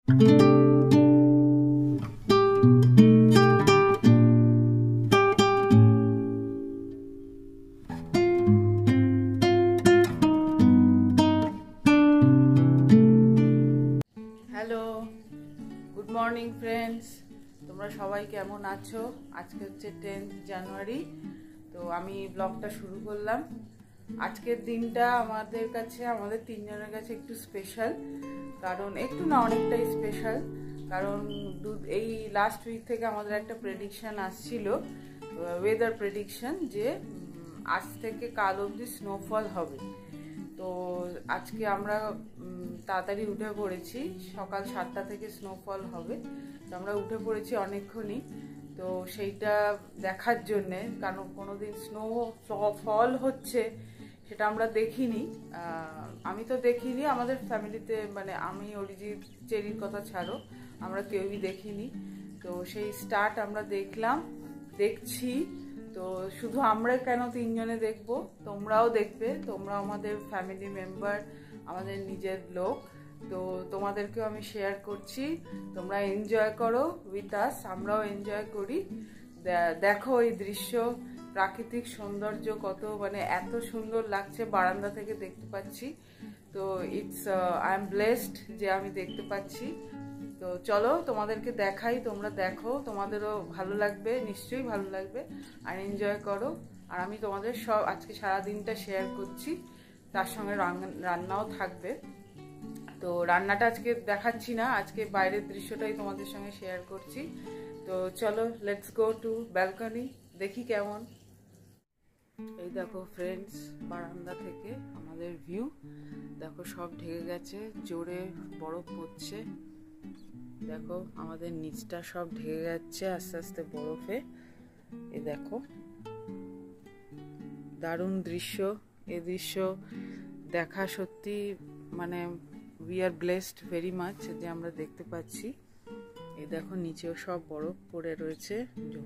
Good morning friends, তোমরা সবাই কেমন আছো? আজকে হচ্ছে 10 জানুয়ারি। তো আমি ব্লগটা শুরু করলাম। আজকের দিনটা আমাদের কাছে, আমাদের তিনজনের কাছে একটু স্পেশাল, কারণ একটু না অনেকটাই স্পেশাল। কারণ এই লাস্ট উইক থেকে আমাদের একটা প্রেডিকশন আসছিল, ওয়েদার প্রেডিকশন, যে আজ থেকে কাল অবধি স্নোফল হবে। তো আজকে আমরা তাড়াতাড়ি উঠে পড়েছি, সকাল 7টা থেকে স্নোফল হবে। তো আমরা উঠে পড়েছি অনেকক্ষণই, তো সেইটা দেখার জন্যে, কারণ কোনোদিন স্নোফল হচ্ছে সেটা আমরা দেখিনি। আমি তো দেখিনি, আমাদের ফ্যামিলিতে, মানে আমি অরিজিৎ চেরির কথা ছাড়ো আমরা কেউই দেখিনি। তো সেই স্টার্ট আমরা দেখছি। তো শুধু আমরা কেন তিনজনে দেখবো, তোমরাও দেখবে, তোমরা আমাদের ফ্যামিলি মেম্বার, আমাদের নিজের লোক। তো তোমাদেরকেও আমি শেয়ার করছি, তোমরা এনজয় করো উইথ আস, আমরাও এনজয় করি। দেখো এই দৃশ্য, প্রাকৃতিক সৌন্দর্য কত, মানে এত সুন্দর লাগছে, বারান্দা থেকে দেখতে পাচ্ছি। তো আই এম ব্লেসড যে আমি দেখতে পাচ্ছি। তো চলো তোমাদেরকে দেখাই, তোমরা দেখো, তোমাদেরও ভালো লাগবে, নিশ্চয়ই ভালো লাগবে, আর এনজয় করো। আর আমি তোমাদের সব আজকে সারাদিনটা শেয়ার করছি, তার সঙ্গে রান্নাও থাকবে। তো রান্নাটা আজকে দেখাচ্ছি না, আজকে বাইরের দৃশ্যটাই তোমাদের সঙ্গে শেয়ার করছি। তো চলো, লেটস গো টু ব্যালকনি, দেখি কেমন। এই দেখো ফ্রেন্ডস, বারান্দা থেকে আমাদের ভিউ দেখো, সব ঢেকে গেছে, জোরে বরফ পড়ছে। দেখো আমাদের নিচটা সব ঢেকে যাচ্ছে আস্তে আস্তে বরফে। এই দেখো দারুণ দৃশ্য। এই দৃশ্য দেখা সত্যি, মানে we are blessed very much যে আমরা দেখতে পাচ্ছি। এই দেখো নিচেও সব বরফ পড়ে রয়েছে,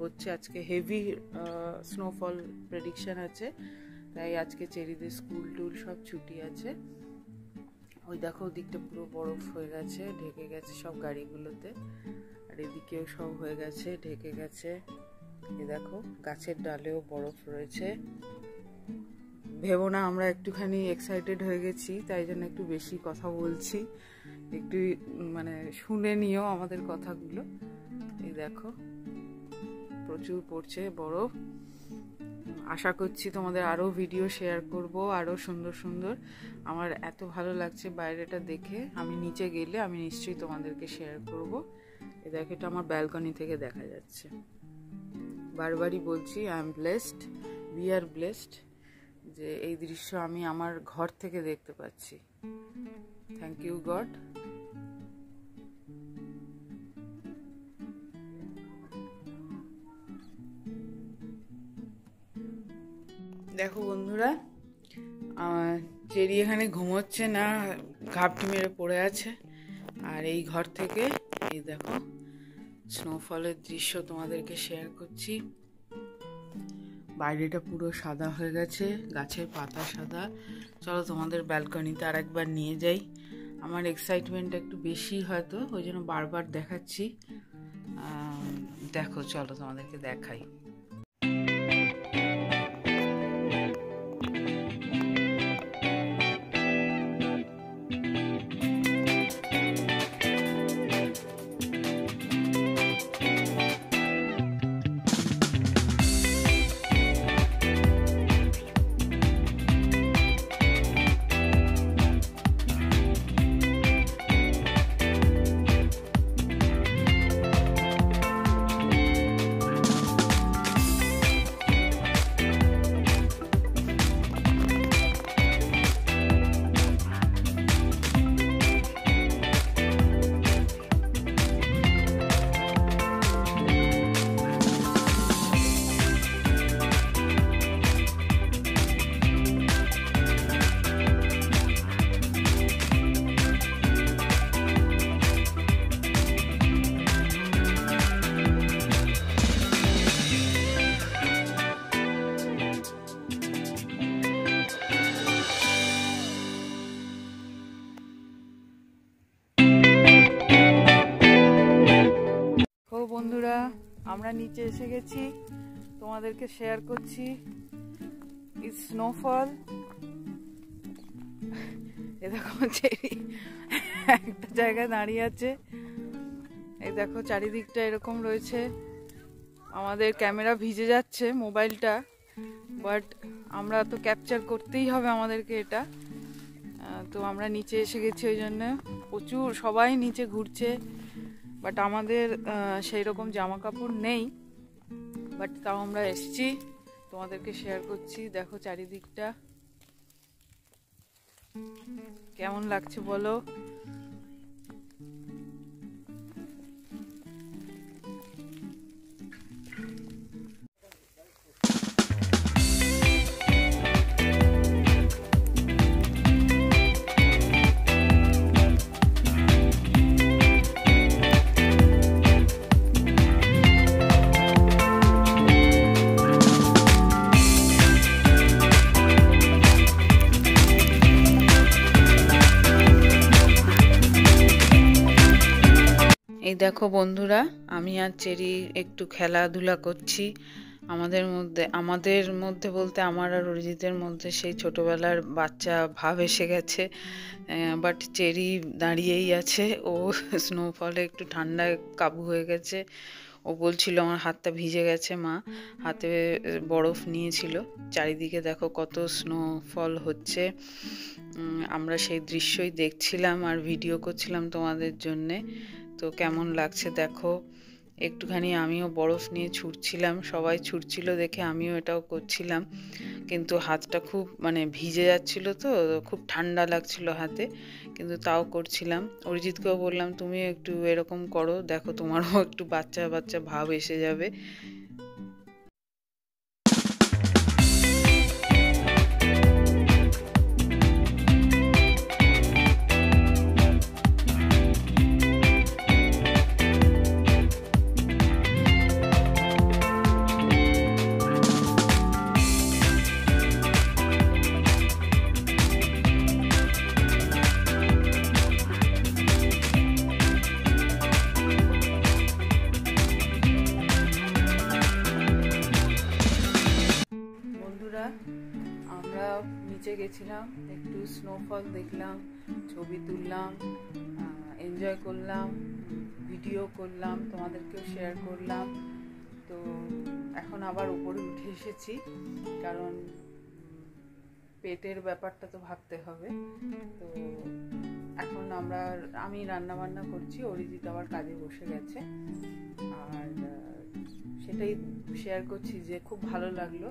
হচ্ছে আজকে হেভি স্নোফল প্রেডিকশন আছে, তাই আজকে চেরিদের স্কুল টুল সব ছুটি আছে। ওই দেখো ওদিকটা পুরো বরফ হয়ে গেছে, ঢেকে গেছে সব গাড়িগুলোতে, আর এদিকেও সব হয়ে গেছে, ঢেকে গেছে। এই দেখো গাছের ডালেও বরফ রয়েছে। ভেবো না আমরা একটুখানি এক্সাইটেড হয়ে গেছি, তাই জন্য একটু বেশি কথা বলছি, একটু মানে শুনে নিও আমাদের কথাগুলো। এই দেখো প্রচুর পড়ছে বরফ। আশা করছি তোমাদের আরও ভিডিও শেয়ার করব, আরও সুন্দর সুন্দর। আমার এত ভালো লাগছে বাইরেটা দেখে, আমি নিচে গেলে আমি নিশ্চয়ই তোমাদেরকে শেয়ার করব। এই দেখো এটা আমার ব্যালকনি থেকে দেখা যাচ্ছে। বারবারই বলছি, I am blessed, we are blessed যে এই দৃশ্য আমি আমার ঘর থেকে দেখতে পাচ্ছি। Thank you God. দেখো বন্ধুরা, চেরি এখানে ঘুমোচ্ছে না, ঘাপটি মেরে পড়ে আছে। আর এই ঘর থেকে এই দেখো স্নোফলের দৃশ্য তোমাদেরকে শেয়ার করছি। বাইরেটা পুরো সাদা হয়ে গেছে, গাছের পাতা সাদা। চলো তোমাদের ব্যালকনিতে আর একবার নিয়ে যাই। আমার এক্সাইটমেন্টটা একটু বেশি হয়তো, ওই জন্য বারবার দেখাচ্ছি। দেখো চলো তোমাদেরকে দেখাই। বন্ধুরা, আমরা নিচে এসে গেছি, তোমাদেরকে শেয়ার করছি ইটস স্নোফল। এ দেখো চেরি একটা জায়গায় দাঁড়িয়ে আছে, এই দেখো চারিদিকটা এরকম রয়েছে। আমাদের ক্যামেরা ভিজে যাচ্ছে, মোবাইলটা, বাট আমরা তো ক্যাপচার করতেই হবে আমাদেরকে এটা। তো আমরা নিচে এসে গেছি, ওই জন্য প্রচুর সবাই নিচে ঘুরছে, বাট আমাদের সেই রকম জামা কাপড় নেই, বাট তাও আমরা এসছি, তোমাদেরকে শেয়ার করছি। দেখো চারিদিকটা কেমন লাগছে বলো। এই দেখো বন্ধুরা, আমি আর চেরি একটু খেলাধুলা করছি। আমাদের মধ্যে বলতে আমার আর অরিজিতের মধ্যে সেই ছোটবেলার বাচ্চা ভাব এসে গেছে। বাট চেরি দাঁড়িয়েই আছে, ও স্নোফলে একটু ঠান্ডায় কাবু হয়ে গেছে। ও বলছিল আমার হাতটা ভিজে গেছে, মা হাতে বরফ নিয়েছিল। চারিদিকে দেখো কত স্নোফল হচ্ছে, আমরা সেই দৃশ্যই দেখছিলাম আর ভিডিও করছিলাম তোমাদের জন্যে। তো কেমন লাগছে দেখো। একটুখানি আমিও বরফ নিয়ে ছুটছিলাম, সবাই ছুটছিল দেখে আমিও এটাও করছিলাম, কিন্তু হাতটা খুব ভিজে যাচ্ছিল, তো খুব ঠান্ডা লাগছিল হাতে, কিন্তু তাও করছিলাম। অরিজিৎকেও বললাম তুমিও একটু এরকম করো, দেখো তোমারও একটু বাচ্চা বাচ্চা ভাব এসে যাবে। আমরা নিচে গেছিলাম, একটু স্নোফল দেখলাম, ছবি তুললাম, এনজয় করলাম, ভিডিও করলাম, তোমাদেরকেও শেয়ার করলাম। তো এখন আবার উপরে উঠে এসেছি, কারণ পেটের ব্যাপারটা তো ভাবতে হবে। তো এখন আমি রান্না বান্না করছি, অরিজিৎ আবার কাজে বসে গেছে, আর সেটাই শেয়ার করছি যে খুব ভালো লাগলো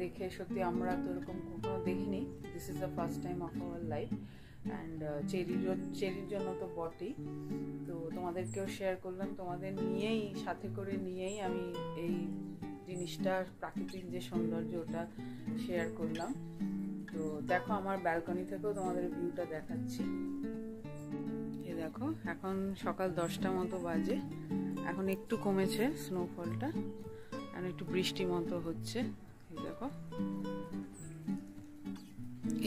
দেখে। সত্যি আমরা তো এরকম কখনো দেখিনি, this is the first time of our life, and চেরির জন্য তো বটেই। তো তোমাদেরকেও শেয়ার করলাম, তোমাদের সাথে করে নিয়েই আমি এই জিনিসটা, প্রাকৃতিক যে সৌন্দর্য ওটা শেয়ার করলাম। তো দেখো আমার ব্যালকনি থেকেও তোমাদের ভিউটা দেখাচ্ছি। এই দেখো এখন সকাল 10টা মতো বাজে, এখন একটু কমেছে স্নোফলটা, এখন একটু বৃষ্টি মতো হচ্ছে। দেখো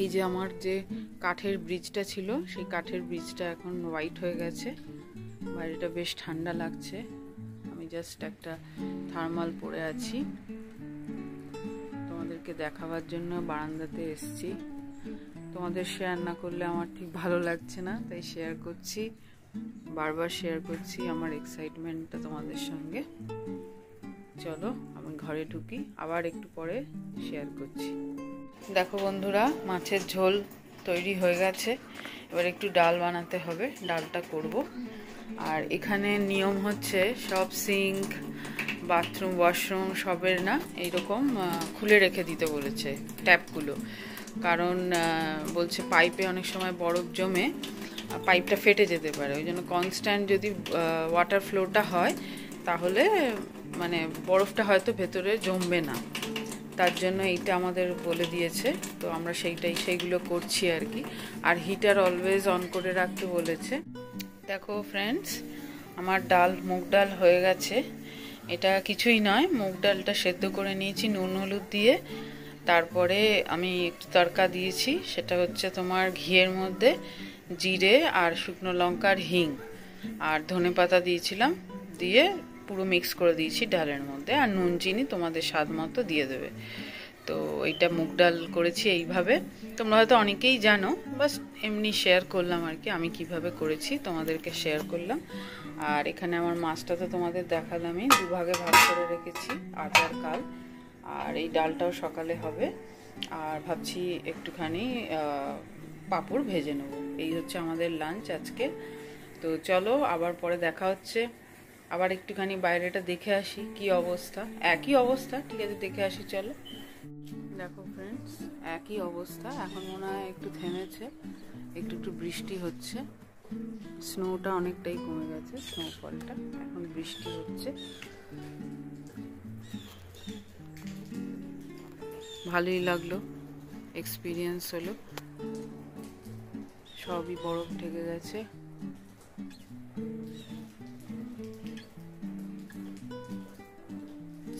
এই যে আমার যে কাঠের ব্রিজটা ছিল, সেই কাঠের ব্রিজটা এখন হোয়াইট হয়ে গেছে, বাইরেটা বেশ ঠান্ডা লাগছে। আমি জাস্ট একটা থার্মাল পরে আছি, তোমাদেরকে দেখাবার জন্য বারান্দাতে এসেছি। তোমাদের শেয়ার না করলে আমার ঠিক ভালো লাগছে না, তাই শেয়ার করছি, বারবার শেয়ার করছি আমার এক্সাইটমেন্টটা তোমাদের সঙ্গে। চলো আমি ঘরে ঢুকি, আবার একটু পরে শেয়ার করছি। দেখো বন্ধুরা, মাছের ঝোল তৈরি হয়ে গেছে, এবার একটু ডাল বানাতে হবে, ডালটা করব। আর এখানে নিয়ম হচ্ছে সব সিঙ্ক, বাথরুম, ওয়াশরুম সবের না এইরকম খুলে রেখে দিতে বলেছে ট্যাপগুলো, কারণ বলছে পাইপে অনেক সময় বরফ জমে পাইপটা ফেটে যেতে পারে, ওই জন্য কনস্ট্যান্ট যদি ওয়াটার ফ্লোটা হয় তাহলে বরফটা হয়তো ভেতরে জমবে না, তার জন্য এইটা আমাদের বলে দিয়েছে। তো আমরা সেইগুলো করছি আর কি। আর হিটার অলওয়েজ অন করে রাখতে বলেছে। দেখো ফ্রেন্ডস, আমার মুগ ডাল হয়ে গেছে। এটা কিছুই নয়, মুগ ডালটা সেদ্ধ করে নিয়েছি নুন হলুদ দিয়ে, তারপরে আমি একটু তড়কা দিয়েছি, সেটা হচ্ছে তোমার ঘিয়ের মধ্যে জিরে আর শুকনো লঙ্কার হিং আর ধনেপাতা দিয়েছিলাম, দিয়ে পুরো মিক্স করে দিয়েছি ডালের মধ্যে। আর নুন চিনি তোমাদের স্বাদ মতো দিয়ে দেবে। তো এইটা মুগ ডাল করেছি এইভাবে। তোমরা হয়তো অনেকেই জানো, বাস এমনি শেয়ার করলাম আর কি, আমি কিভাবে করেছি তোমাদেরকে শেয়ার করলাম। আর এখানে আমার মাছটা তো তোমাদের দেখালামই, দুভাগে ভাগ করে রেখেছি, আজ আর কাল। আর এই ডালটাও সকালে হবে। আর ভাবছি একটুখানি পাঁপড় ভেজে নেবো। এই হচ্ছে আমাদের লাঞ্চ আজকে। তো চলো আবার পরে দেখা হচ্ছে। আবার একটুখানি বাইরেটা দেখে আসি কি অবস্থা। একই অবস্থা, ঠিক আছে, দেখে আসি চলো। দেখো ফ্রেন্ডস, একই অবস্থা। এখন মনে হয় একটু থেমেছে, একটু একটু বৃষ্টি হচ্ছে। স্নোটা অনেকটাই কমে গেছে, স্নোফলটা। এখন বৃষ্টি হচ্ছে, ভালোই লাগলো, এক্সপিরিয়েন্স হলো। সবই বরফ ঢেকে গেছে।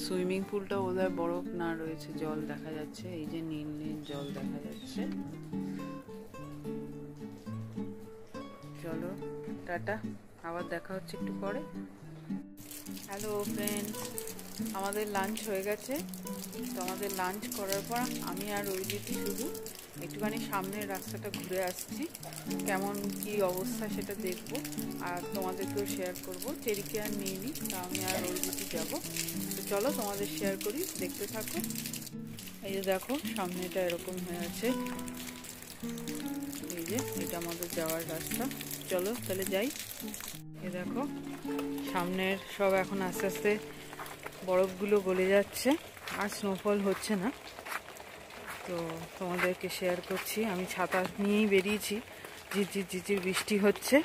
সুইমিং পুলটা বোধহয় বরফ না রয়েছে, জল দেখা যাচ্ছে, এই যে নীল নীল জল দেখা যাচ্ছে। চলো টাটা, আবার দেখা হচ্ছে একটু পরে। হ্যালো ফ্রেন্ডস, আমাদের লাঞ্চ হয়ে গেছে। তো আমাদের লাঞ্চ করার পর আমি আর রোহিতী শুধু একটুখানি সামনের রাস্তাটা ঘুরে আসছি, কেমন কি অবস্থা সেটা দেখবো আর তোমাদেরকেও শেয়ার করবো। চেরিকে আর নিয়ে নিই, তা আমি আর রোহিতী যাবো। তো চলো তোমাদের শেয়ার করি, দেখতে থাকো। এই যে দেখো সামনেটা এরকম হয়ে আছে, এই যে এটা আমাদের যাওয়ার রাস্তা। চলো তাহলে যাই। এ দেখো সামনের সব এখন আস্তে আস্তে বরফগুলো গলে যাচ্ছে, আর স্নোফল হচ্ছে না। তো তোমাদেরকে শেয়ার করছি, আমি ছাতা নিয়েই বেরিয়েছি, ঝিরঝির ঝিরঝির বৃষ্টি হচ্ছে।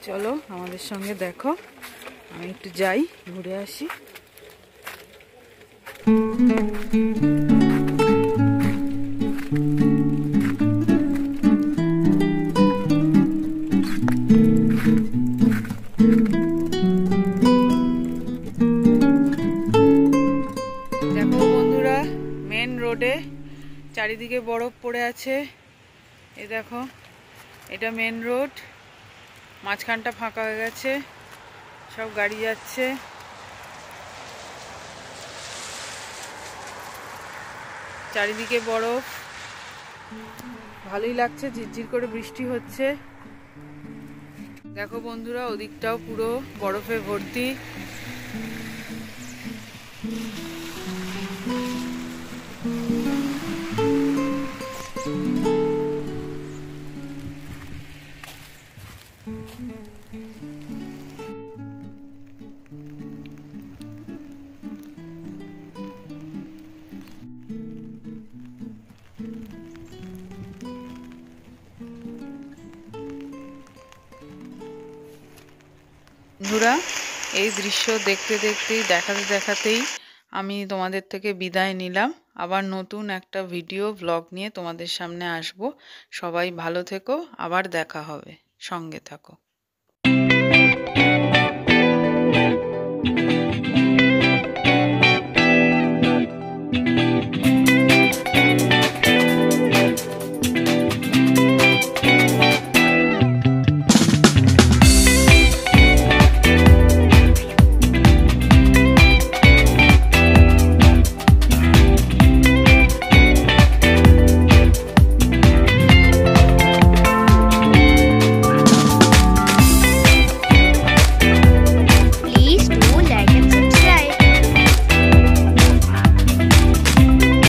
চলো আমাদের সঙ্গে দেখো, আমি একটু যাই ঘুরে আসি। দেখো বন্ধুরা, মেন রোডে চারিদিকে বরফ পড়ে আছে। এই দেখো এটা মেন রোড, মাঝখানটা ফাঁকা হয়ে গেছে, সব গাড়ি যাচ্ছে। চারিদিকে বরফ, ভালোই লাগছে, ঝিরঝির করে বৃষ্টি হচ্ছে। দেখো বন্ধুরা, ওদিকটাও পুরো বরফে ভর্তি। বন্ধুরা, এই দৃশ্য দেখতে দেখতেই দেখাতেই আমি তোমাদের থেকে বিদায় নিলাম। আবার নতুন একটা ভিডিও ব্লগ নিয়ে তোমাদের সামনে আসব। সবাই ভালো থেকো, আবার দেখা হবে, সঙ্গে থাকো।